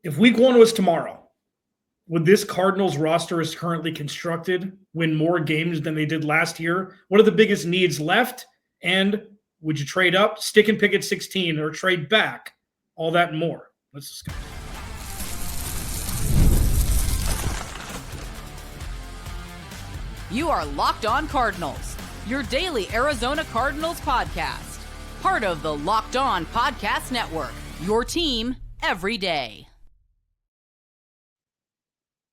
If week 1 was tomorrow, would this Cardinals roster as currently constructed win more games than they did last year? What are the biggest needs left? And would you trade up, stick and pick at 16, or trade back? All that and more. Let's discuss. You are Locked On Cardinals, your daily Arizona Cardinals podcast. Part of the Locked On Podcast Network, your team every day.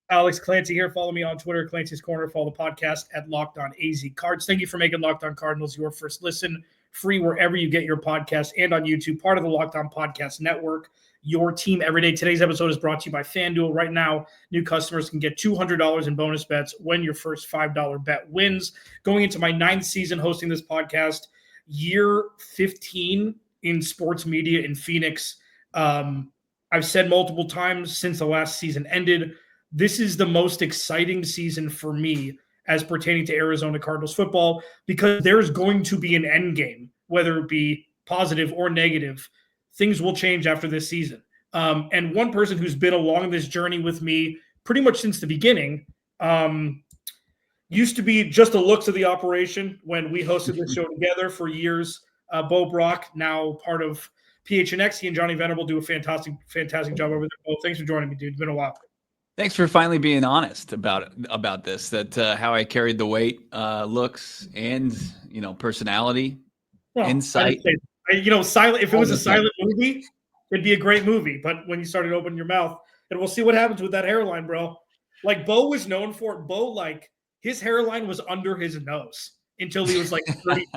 Alex Clancy here. Follow me on Twitter, Clancy's Corner. Follow the podcast at Locked On AZ Cards. Thank you for making Locked On Cardinals your first listen, free wherever you get your podcast and on YouTube, part of the Locked On Podcast Network, your team every day. Today's episode is brought to you by FanDuel. Right now, new customers can get $200 in bonus bets when your first $5 bet wins. Going into my 9th season hosting this podcast, year 15 in sports media in Phoenix. I've said multiple times since the last season ended, this is the most exciting season for me as pertaining to Arizona Cardinals football, because there's going to be an end game, whether it be positive or negative. Things will change after this season. And one person who's been along this journey with me pretty much since the beginning used to be just the looks of the operation when we hosted this show together for years. Bo Brack, now part of PHNX. He and Johnny Venable do a fantastic job over there. Bo, thanks for joining me, dude. It's been a while. Thanks for finally being honest about this, that how I carried the weight, looks, and, personality, insight. Silent. If it was a silent movie, it'd be a great movie. But when you started opening your mouth, and we'll see what happens with that hairline, bro. Like Bo was known for it. Bo, like his hairline was under his nose until he was like 30.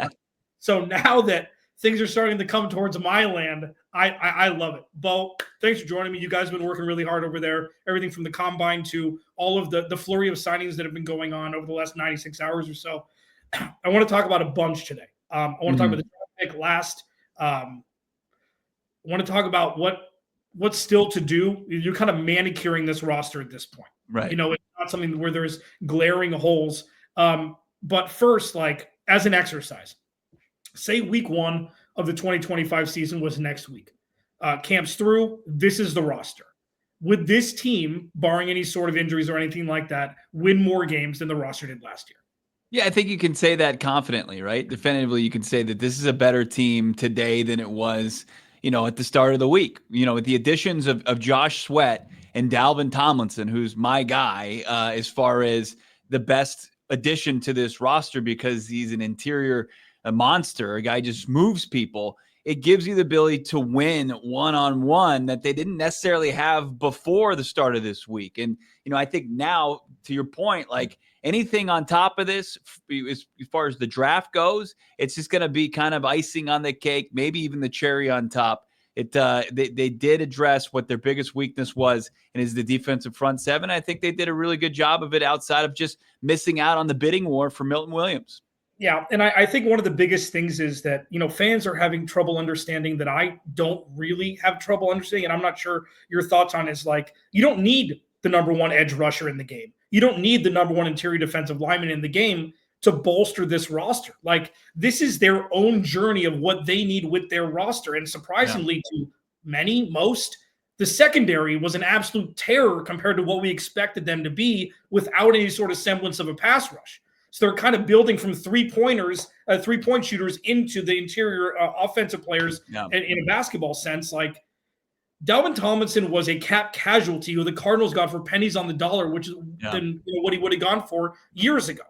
So now that things are starting to come towards my land, I love it. Bo, thanks for joining me. You guys have been working really hard over there. Everything from the combine to all of the flurry of signings that have been going on over the last 96 hours or so. I want to talk about a bunch today. I want to talk about the draft pick last. I want to talk about what's still to do. You're kind of manicuring this roster at this point. Right. It's not something where there's glaring holes. But first, like as an exercise, say week 1 of the 2025 season was next week. Camp's through. This is the roster. Would this team, barring any sort of injuries or anything like that, win more games than the roster did last year? Yeah, I think you can say that confidently, right? Definitively, you can say that this is a better team today than it was, at the start of the week. With the additions of Josh Sweat and Dalvin Tomlinson, who's my guy as far as the best addition to this roster because he's an interior monster, a guy just moves people. It gives you the ability to win one-on-one that they didn't necessarily have before the start of this week. And, I think now, to your point, like anything on top of this, as far as the draft goes, it's just going to be kind of icing on the cake, maybe even the cherry on top. They did address what their biggest weakness was, and is the defensive front seven. I think they did a really good job of it outside of just missing out on the bidding war for Milton Williams. Yeah, and I think one of the biggest things is that, fans are having trouble understanding that I don't really have trouble understanding, and I'm not sure your thoughts on is like, you don't need the number 1 edge rusher in the game. You don't need the number 1 interior defensive lineman in the game to bolster this roster. Like, this is their own journey of what they need with their roster, and surprisingly to most, the secondary was an absolute terror compared to what we expected them to be without any sort of semblance of a pass rush. So they're kind of building from 3-point shooters into the interior offensive players in a basketball sense. Like Dalvin Tomlinson was a cap casualty who the Cardinals got for pennies on the dollar, which is than what he would have gone for years ago.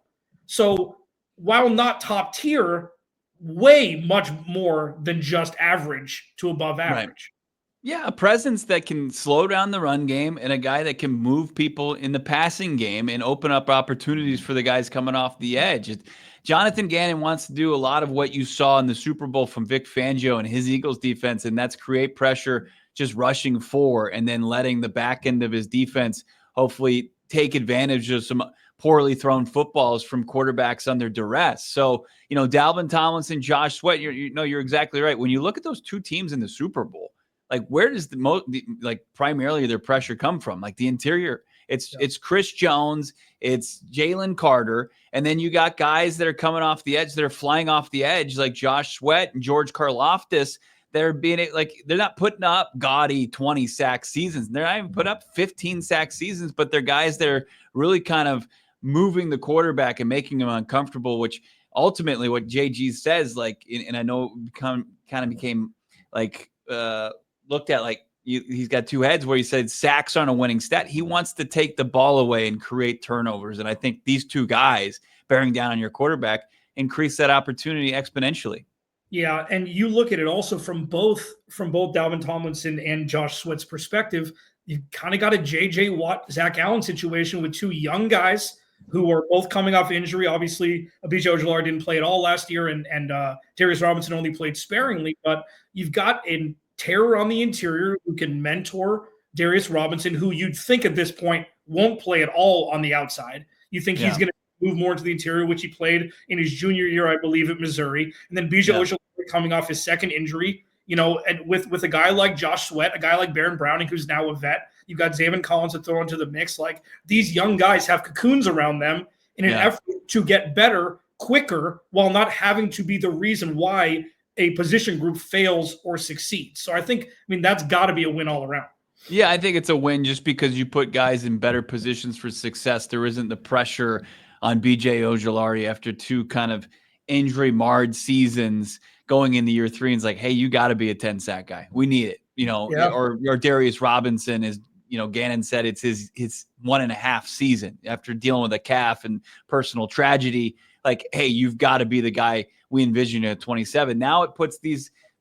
So while not top tier, way much more than just average to above average. Right. Yeah, a presence that can slow down the run game and a guy that can move people in the passing game and open up opportunities for the guys coming off the edge. Jonathan Gannon wants to do a lot of what you saw in the Super Bowl from Vic Fangio and his Eagles defense, and that's create pressure, just rushing forward and then letting the back end of his defense hopefully take advantage of some poorly thrown footballs from quarterbacks under duress. So, Dalvin Tomlinson, Josh Sweat, you're exactly right. When you look at those two teams in the Super Bowl, like where does primarily their pressure come from? Like the interior, it's Chris Jones, it's Jalen Carter, and then you got guys that are coming off the edge, that are flying off the edge, like Josh Sweat and George Karlaftis, they're being like, they're not putting up gaudy 20 sack seasons. They're not even put up 15 sack seasons, but they're guys that are really kind of moving the quarterback and making him uncomfortable, which ultimately what JG says, like, and I know kind of became like looked at like he's got two heads, where he said sacks aren't a winning stat. He wants to take the ball away and create turnovers. And I think these two guys bearing down on your quarterback increase that opportunity exponentially. Yeah, and you look at it also from both Dalvin Tomlinson and Josh Sweat's perspective. You kind of got a J.J. Watt, Zach Allen situation with two young guys who are both coming off injury. Obviously, B.J. Ojulari didn't play at all last year, and Darius Robinson only played sparingly. But you've got a terror on the interior who can mentor Darius Robinson, who you'd think at this point won't play at all on the outside. You think he's going to move more into the interior, which he played in his junior year, I believe, at Missouri. And then B.J. Ojulari coming off his second injury, and with a guy like Josh Sweat, a guy like Baron Browning, who's now a vet, you've got Zayvon Collins to throw into the mix. Like, these young guys have cocoons around them in an effort to get better quicker while not having to be the reason why a position group fails or succeeds. So I mean, that's got to be a win all around. Yeah, I think it's a win just because you put guys in better positions for success. There isn't the pressure on B.J. Ojulari after two kind of injury-marred seasons going into year three. And it's like, hey, you got to be a 10-sack guy. We need it, or Darius Robinson is, Gannon said it's his 1.5 season after dealing with a calf and personal tragedy. Like, hey, you've got to be the guy we envision at 27. Now it puts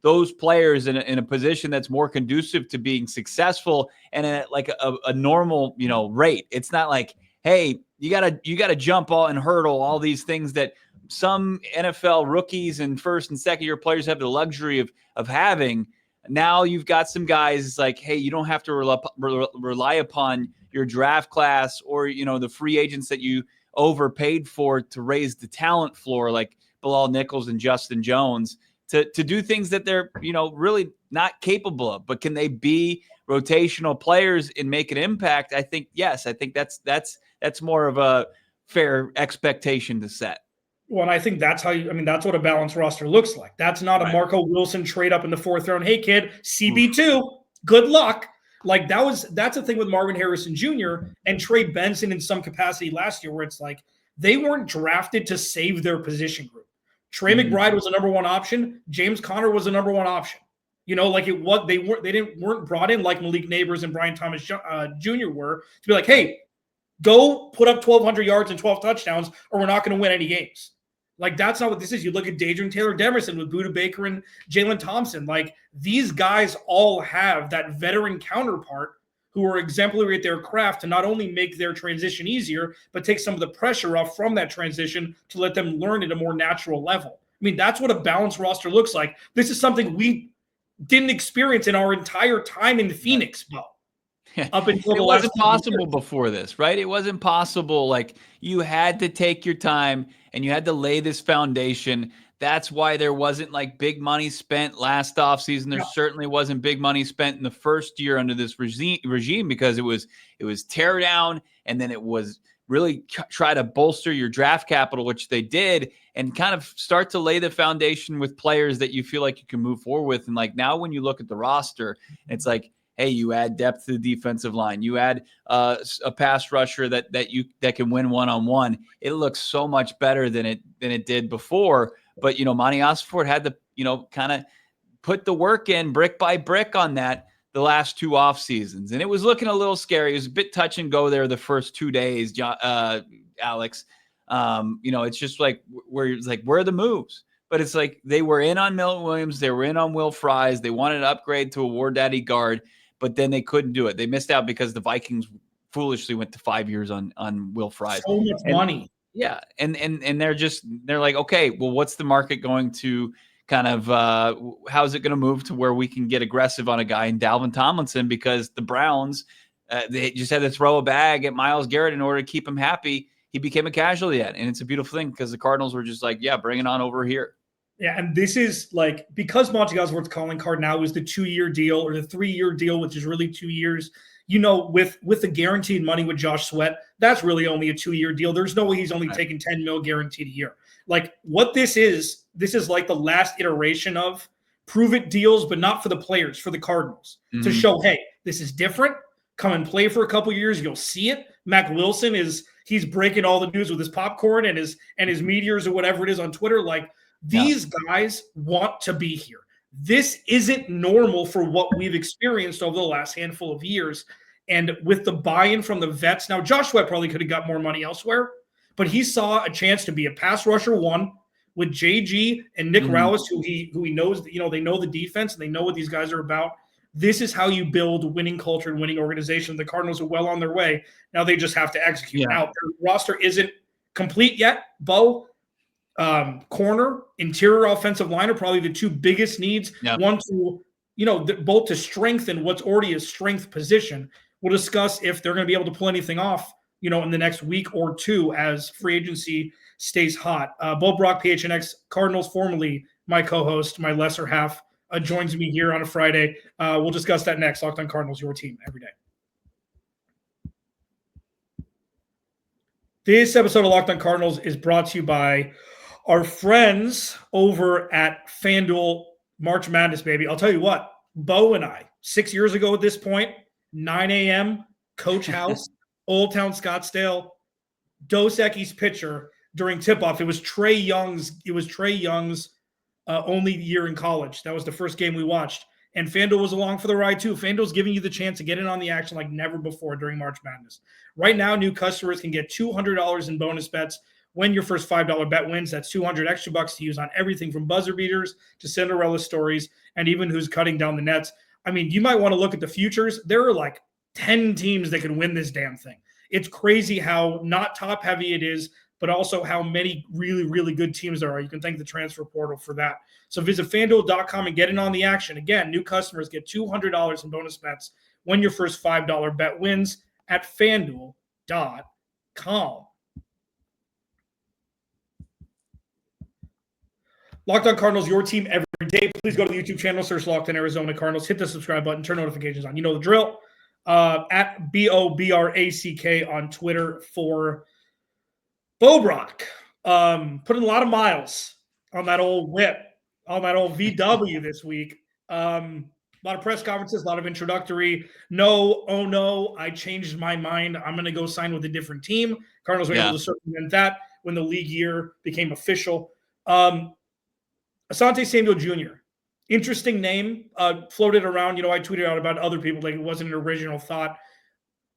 those players in a position that's more conducive to being successful and at like a normal, rate. It's not like, hey, you gotta jump all and hurdle all these things that some NFL rookies and first and second year players have the luxury of having. Now you've got some guys like, hey, you don't have to rely upon your draft class or, the free agents that you overpaid for to raise the talent floor, like Bilal Nichols and Justin Jones, to do things that they're, really not capable of. But can they be rotational players and make an impact? I think, yes. I think that's more of a fair expectation to set. Well, and I think that's that's what a balanced roster looks like. That's not a Marco Wilson trade up in the 4th round. Hey, kid, CB2, good luck. Like, that's the thing with Marvin Harrison Jr. and Trey Benson in some capacity last year, where it's like they weren't drafted to save their position group. Trey McBride was the number one option. James Conner was the number one option. They weren't brought in like Malik Neighbors and Brian Thomas Jr. were to be like, hey, go put up 1,200 yards and 12 touchdowns, or we're not going to win any games. Like, that's not what this is. You look at Dadrian Taylor-Demerson with Budda Baker and Jalen Thompson. Like, these guys all have that veteran counterpart who are exemplary at their craft to not only make their transition easier, but take some of the pressure off from that transition to let them learn at a more natural level. I mean, that's what a balanced roster looks like. This is something we didn't experience in our entire time in Phoenix, Bo. Up until it wasn't possible before this, right? It wasn't possible. Like, you had to take your time and you had to lay this foundation. That's why there wasn't like big money spent last offseason. There certainly wasn't big money spent in the first year under this regime because it was tear down, and then it was really try to bolster your draft capital, which they did, and kind of start to lay the foundation with players that you feel like you can move forward with. And like, now when you look at the roster, it's like, hey, you add depth to the defensive line. You add a pass rusher that can win one-on-one. It looks so much better than it did before. But Monty Ossenfort had to kind of put the work in brick by brick on that the last two off seasons, and it was looking a little scary. It was a bit touch and go there the first 2 days, Alex. It's just like where are the moves? But it's like they were in on Milton Williams, they were in on Will Fries, they wanted to upgrade to a War Daddy guard, but then they couldn't do it. They missed out because the Vikings foolishly went to 5 years on Will Fries. So much money. Yeah. And they're like, okay, well, what's the market going to kind of, how's it going to move to where we can get aggressive on a guy in Dalvin Tomlinson? Because the Browns, they just had to throw a bag at Myles Garrett in order to keep him happy. He became a casualty yet. And it's a beautiful thing because the Cardinals were just like, yeah, bring it on over here. Yeah, and this is like, because Monty Ossenfort's calling card now is the 2-year deal or the 3-year deal, which is really 2 years. With the guaranteed money with Josh Sweat, that's really only a 2-year deal. There's no way he's only taking $10 million guaranteed a year. Like, what this is like the last iteration of prove it deals, but not for the players, for the Cardinals to show, hey, this is different. Come and play for a couple years. You'll see it. Mac Wilson he's breaking all the news with his popcorn and his meteors or whatever it is on Twitter. Like, these guys want to be here. This isn't normal for what we've experienced over the last handful of years. And with the buy-in from the vets, now Josh Sweat probably could have got more money elsewhere, but he saw a chance to be a pass rusher one with JG and Nick Rallis, who he knows, they know the defense and they know what these guys are about. This is how you build winning culture and winning organization. The Cardinals are well on their way. Now they just have to execute. Yeah. Now their roster isn't complete yet. Bo, corner, interior offensive line are probably the two biggest needs. Yep. One to, both to strengthen what's already a strength position. We'll discuss if they're going to be able to pull anything off, in the next week or two as free agency stays hot. Bo Brack, PHNX Cardinals, formerly my co-host, my lesser half, joins me here on a Friday. We'll discuss that next. Locked on Cardinals, your team every day. This episode of Locked on Cardinals is brought to you by our friends over at FanDuel. March Madness, baby. I'll tell you what, Bo and I, 6 years ago at this point, 9 a.m., Coach House, Old Town Scottsdale, Dos Equis pitcher during tip-off. It was Trey Young's only year in college. That was the first game we watched. And FanDuel was along for the ride too. FanDuel's giving you the chance to get in on the action like never before during March Madness. Right now, new customers can get $200 in bonus bets when your first $5 bet wins. That's 200 extra bucks to use on everything from buzzer beaters to Cinderella stories and even who's cutting down the nets. I mean, you might want to look at the futures. There are like 10 teams that could win this damn thing. It's crazy how not top heavy it is, but also how many really, really good teams there are. You can thank the transfer portal for that. So visit FanDuel.com and get in on the action. Again, new customers get $200 in bonus bets when your first $5 bet wins at FanDuel.com. Locked on Cardinals, your team every day. Please go to the YouTube channel, search Locked on Arizona Cardinals. Hit the subscribe button, turn notifications on. You know the drill. At BOBRACK on Twitter for Bo Brack. Putting a lot of miles on that old whip, on that old VW this week. A lot of press conferences, a lot of introductory. No, oh no, I changed my mind. I'm going to go sign with a different team. Cardinals were able to circumvent that when the league year became official. Asante Samuel Jr., interesting name, floated around. I tweeted out about other people, like it wasn't an original thought.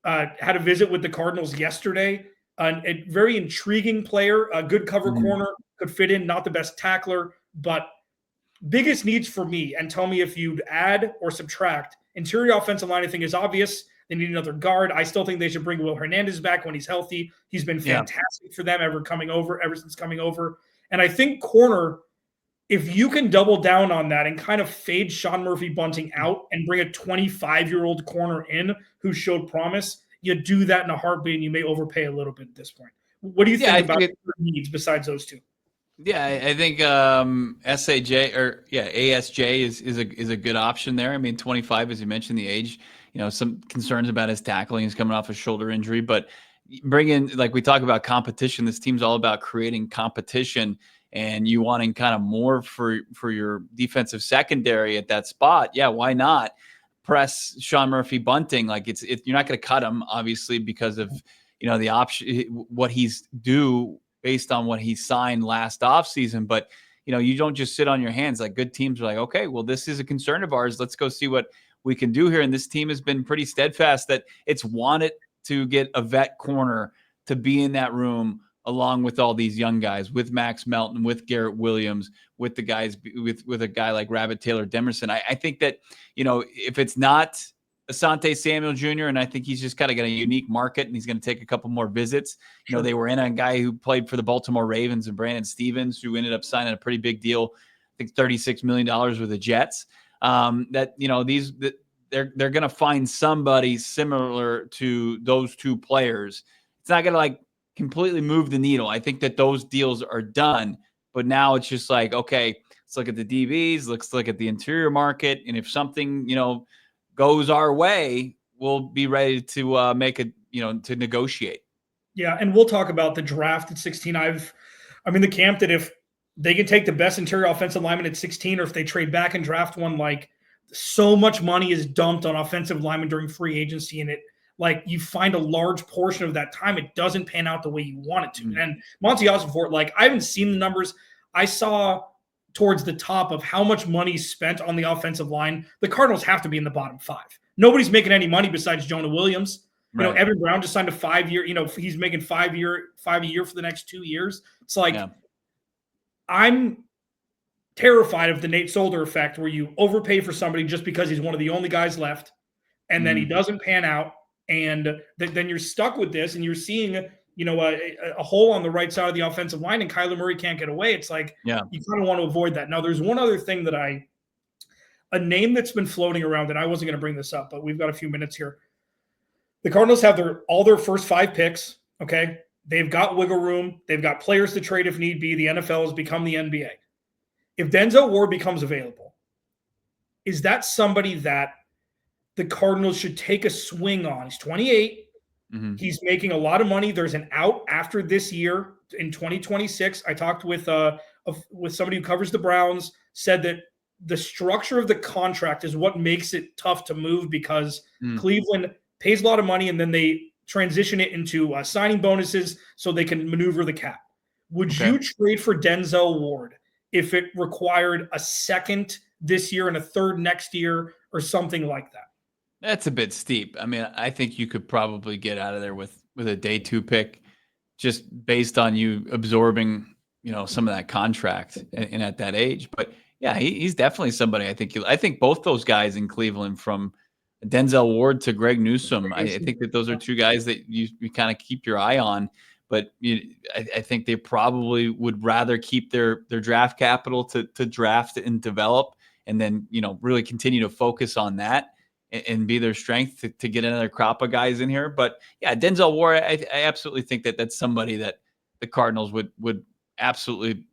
Had a visit with the Cardinals yesterday. A very intriguing player, a good cover corner, could fit in, not the best tackler, but biggest needs for me, and tell me if you'd add or subtract. Interior offensive line, I think, is obvious. They need another guard. I still think they should bring Will Hernandez back when he's healthy. He's been fantastic for them ever since coming over. And I think corner, if you can double down on that and kind of fade Sean Murphy Bunting out and bring a 25-year-old corner in who showed promise, you do that in a heartbeat, and you may overpay a little bit at this point. What do you think about needs besides those two? Yeah, I think ASJ is a good option there. I mean, 25, as you mentioned, the age. Some concerns about his tackling. He's coming off a shoulder injury, but bring in, like we talk about competition. This team's all about creating competition, and you wanting kind of more for your defensive secondary at that spot. Yeah, why not press Sean Murphy Bunting? Like you're not going to cut him, obviously, because of the option, what he's due based on what he signed last offseason. But you don't just sit on your hands. Like, good teams are like, okay, well, this is a concern of ours. Let's go see what we can do here. And this team has been pretty steadfast that it's wanted to get a vet corner to be in that room along with all these young guys, with Max Melton, with Garrett Williams, with the guys, with a guy like Rabbit Taylor Demerson. I think that, if it's not Asante Samuel Jr., and I think he's just kind of got a unique market, and he's going to take a couple more visits. They were in a guy who played for the Baltimore Ravens, and Brandon Stevens, who ended up signing a pretty big deal, I think $36 million with the Jets. They're going to find somebody similar to those two players. It's not going to like completely move the needle. I think that those deals are done, but now it's just like, okay, let's look at the DBs, let's look at the interior market. And if something, goes our way, we'll be ready to make to negotiate. Yeah. And we'll talk about the draft at 16. I'm in the camp that if they can take the best interior offensive lineman at 16, or if they trade back and draft one, like so much money is dumped on offensive linemen during free agency, and it like you find a large portion of that time it doesn't pan out the way you want it to. Mm-hmm. And Monty Osborne, like I haven't seen the numbers. I saw towards the top of how much money spent on the offensive line. The Cardinals have to be in the bottom 5. Nobody's making any money besides Jonah Williams. You know, Evan Brown just signed a 5-year, he's making $5 a year for the next 2 years. It's like, I'm terrified of the Nate Solder effect where you overpay for somebody just because he's one of the only guys left, and then he doesn't pan out. And then you're stuck with this, and you're seeing, a hole on the right side of the offensive line, and Kyler Murray can't get away. It's like, you kind of want to avoid that. Now, there's one other thing that a name that's been floating around, and I wasn't going to bring this up, but we've got a few minutes here. The Cardinals have all their first 5 picks, okay? They've got wiggle room. They've got players to trade if need be. The NFL has become the NBA. If Denzel Ward becomes available, is that somebody that the Cardinals should take a swing on? He's 28. Mm-hmm. He's making a lot of money. There's an out after this year in 2026. I talked with somebody who covers the Browns, said that the structure of the contract is what makes it tough to move because Cleveland pays a lot of money and then they transition it into signing bonuses so they can maneuver the cap. Would you trade for Denzel Ward if it required a second this year and a third next year or something like that? That's a bit steep. I mean, I think you could probably get out of there with a day 2 pick just based on you absorbing, some of that contract and at that age. But yeah, he's definitely somebody I think both those guys in Cleveland, from Denzel Ward to Greg Newsome, I think that those are 2 guys that you kind of keep your eye on. But I think they probably would rather keep their draft capital to draft and develop, and then really continue to focus on that and be their strength to get another crop of guys in here. But yeah, Denzel Ward, I absolutely think that that's somebody that the Cardinals would absolutely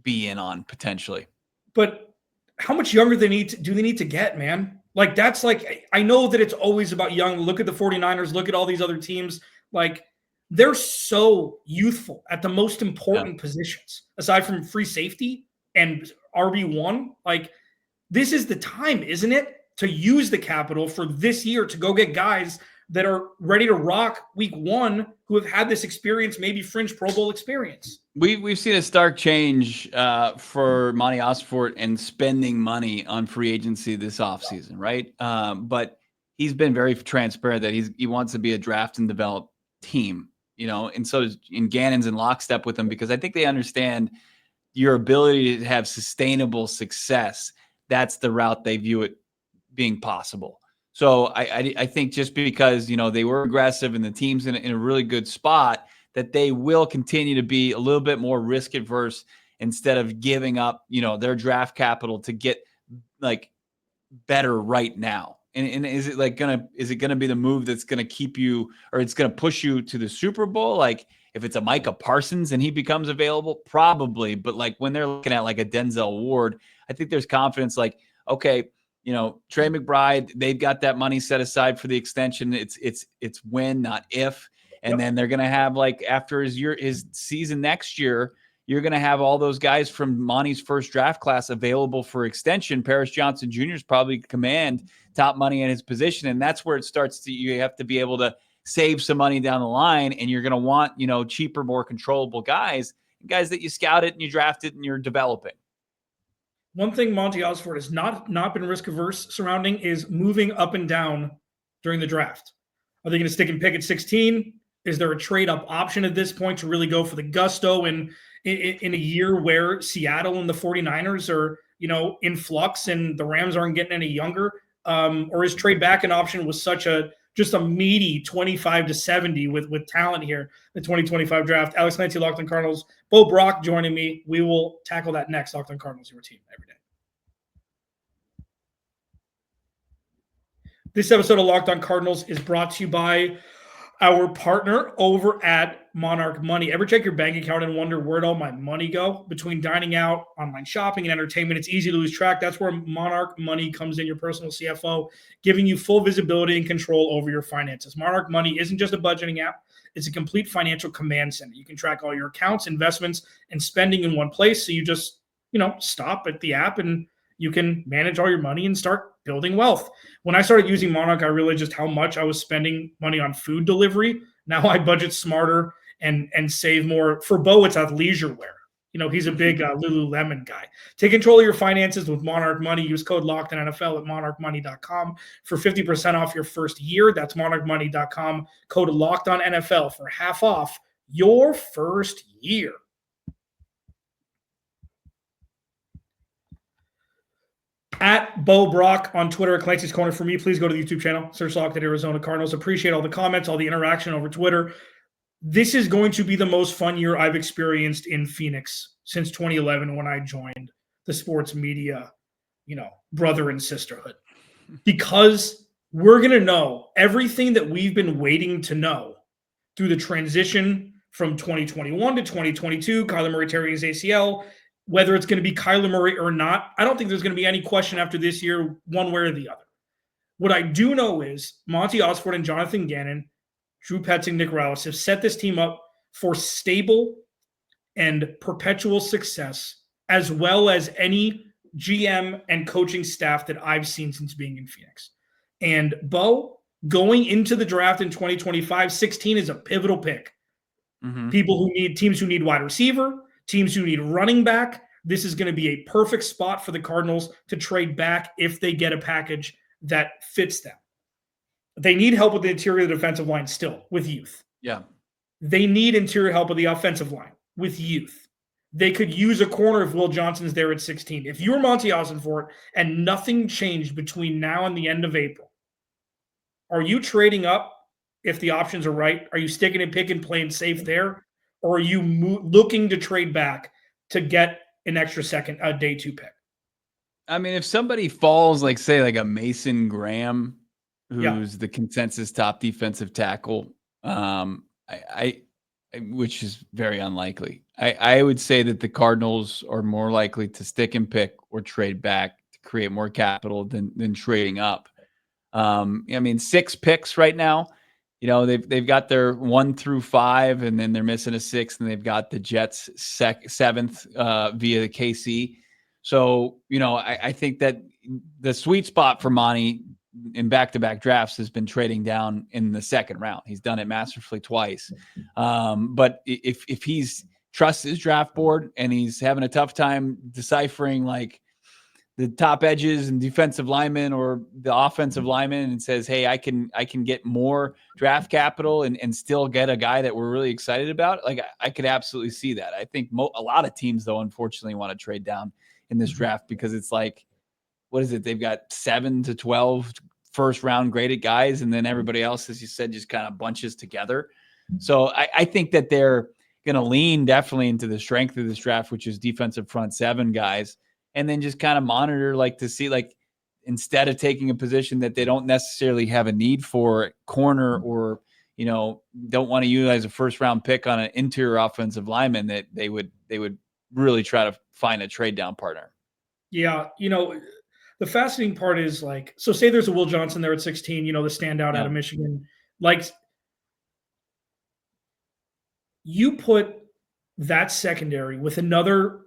be in on potentially. But how much younger do they need to get, man? Like, that's like, I know that it's always about young. Look at the 49ers, look at all these other teams. Like, they're so youthful at the most important positions, aside from free safety and RB1. Like, this is the time, isn't it, to use the capital for this year to go get guys that are ready to rock week 1 who have had this experience, maybe fringe Pro Bowl experience. We've seen a stark change for Monty Osborne and spending money on free agency this offseason, right? But he's been very transparent that he wants to be a draft and develop team, and so Gannon's in lockstep with him, because I think they understand your ability to have sustainable success. That's the route they view it being possible. So I think just because, they were aggressive and the team's in a really good spot, that they will continue to be a little bit more risk adverse instead of giving up, their draft capital to get like better right now. And is it gonna be the move that's gonna keep you, or it's gonna push you to the Super Bowl? Like if it's a Micah Parsons and he becomes available, probably. But like when they're looking at like a Denzel Ward, I think there's confidence. Like, okay, Trey McBride, they've got that money set aside for the extension. It's when, not if. And then they're gonna have, like, after his season next year, you're gonna have all those guys from Monty's first draft class available for extension. Paris Johnson Jr. is probably command top money in his position, and that's where it starts to, you have to be able to save some money down the line, and you're gonna want, cheaper, more controllable guys that you scouted and you drafted and you're developing. One thing Monty Osborne has not been risk averse surrounding is moving up and down during the draft. Are they going to stick and pick at 16? Is there a trade up option at this point to really go for the gusto in a year where Seattle and the 49ers are, in flux and the Rams aren't getting any younger? Or is trade back an option with just a meaty 25-70 with talent here, the 2025 draft? Alex Clancy, Locked On Cardinals. Bo Brack joining me. We will tackle that next. Locked On Cardinals, your team every day. This episode of Locked On Cardinals is brought to you by our partner over at Monarch Money. Ever check your bank account and wonder where'd all my money go? Between dining out, online shopping, and entertainment, it's easy to lose track. That's where Monarch Money comes in, your personal CFO, giving you full visibility and control over your finances. Monarch Money isn't just a budgeting app. It's a complete financial command center. You can track all your accounts, investments, and spending in one place. So you just, stop at the app and you can manage all your money and start building wealth. When I started using Monarch, I realized just how much I was spending money on food delivery. Now I budget smarter and save more. For Bo, it's athleisure wear. He's a big Lululemon guy. Take control of your finances with Monarch Money. Use code LOCKEDONNFL at monarchmoney.com for 50% off your first year. That's monarchmoney.com. Code LOCKEDONNFL for half off your first year. At Bo Brack on Twitter, Clancy's Corner for me. Please go to the YouTube channel. Search Locked at Arizona Cardinals. Appreciate all the comments, all the interaction over Twitter. This is going to be the most fun year I've experienced in Phoenix since 2011 when I joined the sports media, brother and sisterhood. Because we're going to know everything that we've been waiting to know through the transition from 2021 to 2022, Kyler Murray tearing his ACL, whether it's going to be Kyler Murray or not. I don't think there's going to be any question after this year, one way or the other. What I do know is Monty Osborne and Jonathan Gannon, Drew Petzing, Nick Rallis have set this team up for stable and perpetual success, as well as any GM and coaching staff that I've seen since being in Phoenix. And Bo, going into the draft in 2025, 16 is a pivotal pick. Mm-hmm. Teams who need wide receiver, teams who need running back. This is going to be a perfect spot for the Cardinals to trade back if they get a package that fits them. They need help with the interior of the defensive line still with youth. Yeah. They need interior help with the offensive line with youth. They could use a corner if Will Johnson's there at 16. If you were Monty Osborne and nothing changed between now and the end of April, are you trading up if the options are right? Are you sticking and picking, playing safe there? Or are you looking to trade back to get an extra second, a day 2 pick? I mean, if somebody falls, like a Mason Graham, who's the consensus top defensive tackle, which is very unlikely. I would say that the Cardinals are more likely to stick and pick or trade back to create more capital than trading up. 6 picks right now. They've got their 1 through 5, and then they're missing a 6th, and they've got the Jets 7th via the KC. So, I think that the sweet spot for Monty in back-to-back drafts has been trading down in the 2nd round. He's done it masterfully twice. But if he's trusts his draft board and he's having a tough time deciphering the top edges and defensive linemen or the offensive linemen and says, hey, I can get more draft capital and still get a guy that we're really excited about. I could absolutely see that. I think a lot of teams, though, unfortunately want to trade down in this draft because it's what is it? They've got 7 to 12 first round graded guys. And then everybody else, as you said, just kind of bunches together. So I think that they're going to lean definitely into the strength of this draft, which is defensive front 7 guys. And then just kind of monitor to see instead of taking a position that they don't necessarily have a need for corner or, don't want to utilize a first round pick on an interior offensive lineman, that they would really try to find a trade down partner. Yeah. The fascinating part is so say there's a Will Johnson there at 16, the standout out of Michigan, you put that secondary with another,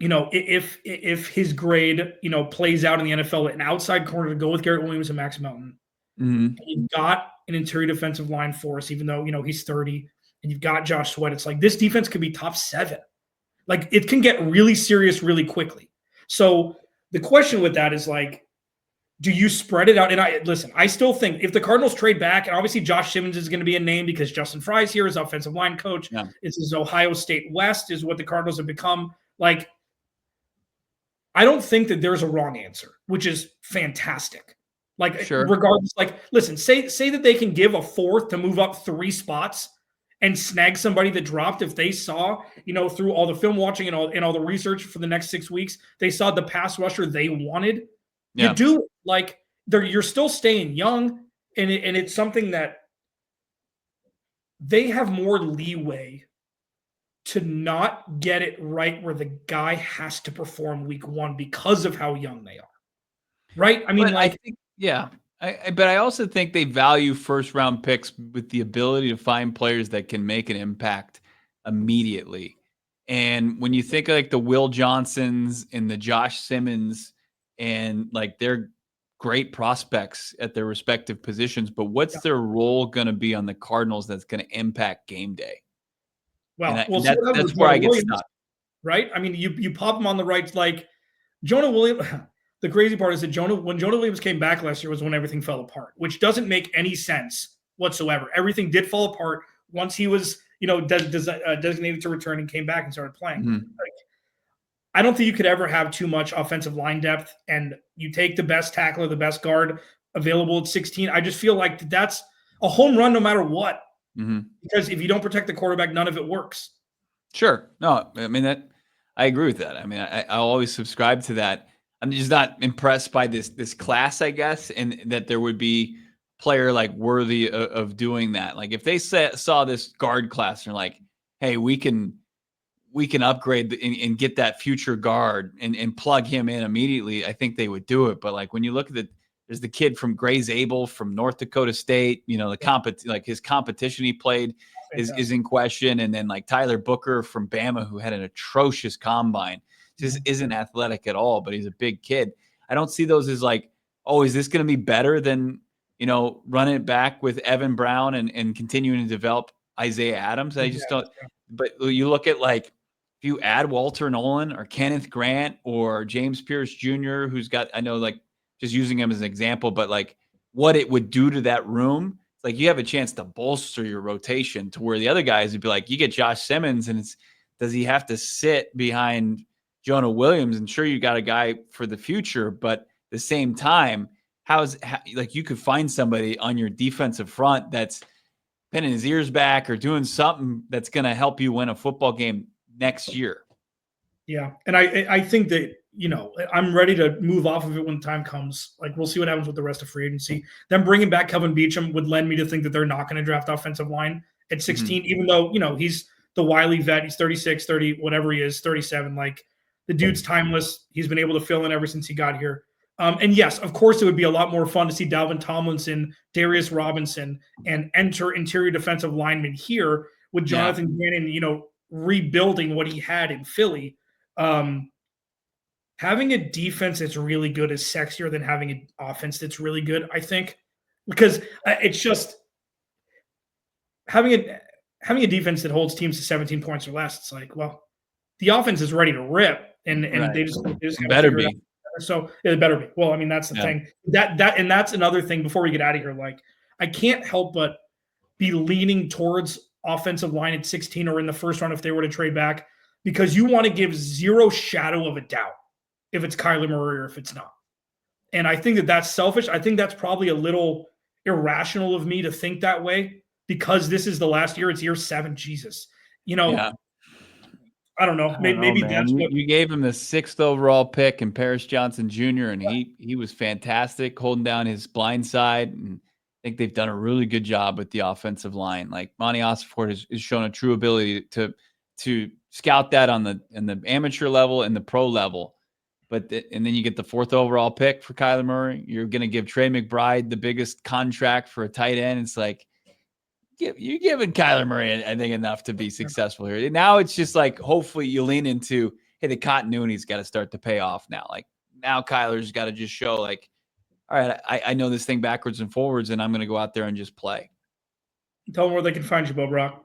if his grade, plays out in the NFL, an outside corner to go with Garrett Williams and Max Melton. Mm-hmm. You've got an interior defensive line for us, even though, he's 30, and you've got Josh Sweat. It's this defense could be top 7. It can get really serious really quickly. So the question with that is do you spread it out? And I still think if the Cardinals trade back, and obviously Josh Simmons is going to be a name because Justin Fry's here as offensive line coach. Yeah. It's his Ohio State West is what the Cardinals have become. I don't think that there's a wrong answer, which is fantastic. Sure. Regardless, listen, say that they can give a 4th to move up 3 spots and snag somebody that dropped if they saw, through all the film watching and all the research for the next 6 weeks, they saw the pass rusher they wanted. Yeah. You do you're still staying young, and it's something that they have more leeway to not get it right where the guy has to perform week 1 because of how young they are. Right? I mean, But I think, yeah. But I also think they value first round picks with the ability to find players that can make an impact immediately. And when you think of like the Will Johnsons and the Josh Simmons, and like they're great prospects at their respective positions, but what's their role going to be on the Cardinals that's going to impact game day? well, And we'll see what happens that's with where Jonah I get Williams, stuck. right? I mean, you pop him on the right, like Jonah Williams. The crazy part is that when Jonah Williams came back last year was when everything fell apart, which doesn't make any sense whatsoever. Everything did fall apart once he was, designated to return and came back and started playing. Mm-hmm. Like, I don't think you could ever have too much offensive line depth, and you take the best tackler, the best guard available at 16. I just feel like that's a home run no matter what. Mm-hmm. Because if you don't protect the quarterback, none of it works. Sure. No, I mean I agree with that. I mean, I always subscribe to that. I'm just not impressed by this class, I guess, and that there would be a player like worthy of doing that. Like if they saw this guard class and like, hey, we can upgrade and get that future guard and plug him in immediately, I think they would do it. But like when you look at there's the kid from Gray's Able from North Dakota State, like his competition he played is in question. And then like Tyler Booker from Bama, who had an atrocious combine, just isn't athletic at all, but he's a big kid. I don't see those as like, oh, is this going to be better than, running it back with Evan Brown and continuing to develop Isaiah Adams? I just don't. But you look at like, if you add Walter Nolan or Kenneth Grant or James Pierce Jr., who's got, I know like just using him as an example, but like what it would do to that room, it's like you have a chance to bolster your rotation to where the other guys would be like, you get Josh Simmons and does he have to sit behind Jonah Williams? And sure, you got a guy for the future, but at the same time, like you could find somebody on your defensive front that's pinning his ears back or doing something that's going to help you win a football game next year. Yeah. And I think that, I'm ready to move off of it when the time comes. Like, we'll see what happens with the rest of free agency. Them bringing back Kelvin Beachum would lend me to think that they're not going to draft offensive line at 16, even though, he's the wily vet. He's 36, 30, whatever he is, 37. Like, the dude's timeless. He's been able to fill in ever since he got here. And yes, of course, it would be a lot more fun to see Dalvin Tomlinson, Darius Robinson, and enter interior defensive linemen here with Jonathan Gannon, rebuilding what he had in Philly. Having a defense that's really good is sexier than having an offense that's really good, I think, because it's just having a defense that holds teams to 17 points or less. It's like, well, the offense is ready to rip, and Right. they just better be. So it better be. Well, I mean, that's the thing. And that's another thing before we get out of here. Like, I can't help but be leaning towards offensive line at 16 or in the first round if they were to trade back, because you want to give zero shadow of a doubt if it's Kyler Murray or if it's not. And I think that that's selfish. I think that's probably a little irrational of me to think that way, because this is the last year. It's year 7. Jesus. I don't know. Maybe that's what you gave him the 6th overall pick in Paris Johnson Jr., and he was fantastic holding down his blind side. And I think they've done a really good job with the offensive line. Like Monty Ossenfort has shown a true ability to scout that on the amateur level and the pro level. But and then you get the 4th overall pick for Kyler Murray. You're going to give Trey McBride the biggest contract for a tight end. It's like, you're giving Kyler Murray, I think, enough to be successful here. Now it's just like, hopefully you lean into, hey, the continuity's got to start to pay off now. Like now Kyler's got to just show like, all right, I know this thing backwards and forwards, and I'm going to go out there and just play. Tell them where they can find you, Bo Brack.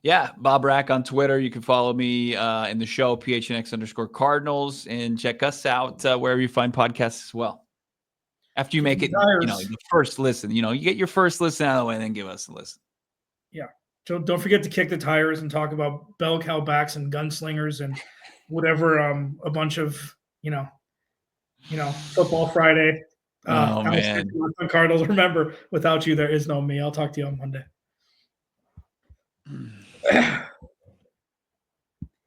Yeah, Bo Brack on Twitter. You can follow me in the show, PHNX_Cardinals, and check us out wherever you find podcasts as well. After you make it, the first listen, you get your first listen out of the way and then give us a listen. Yeah. Don't forget to kick the tires and talk about bell cow backs and gunslingers and whatever, a bunch of, Football Friday. Man. Cardinals. Remember, without you, there is no me. I'll talk to you on Monday.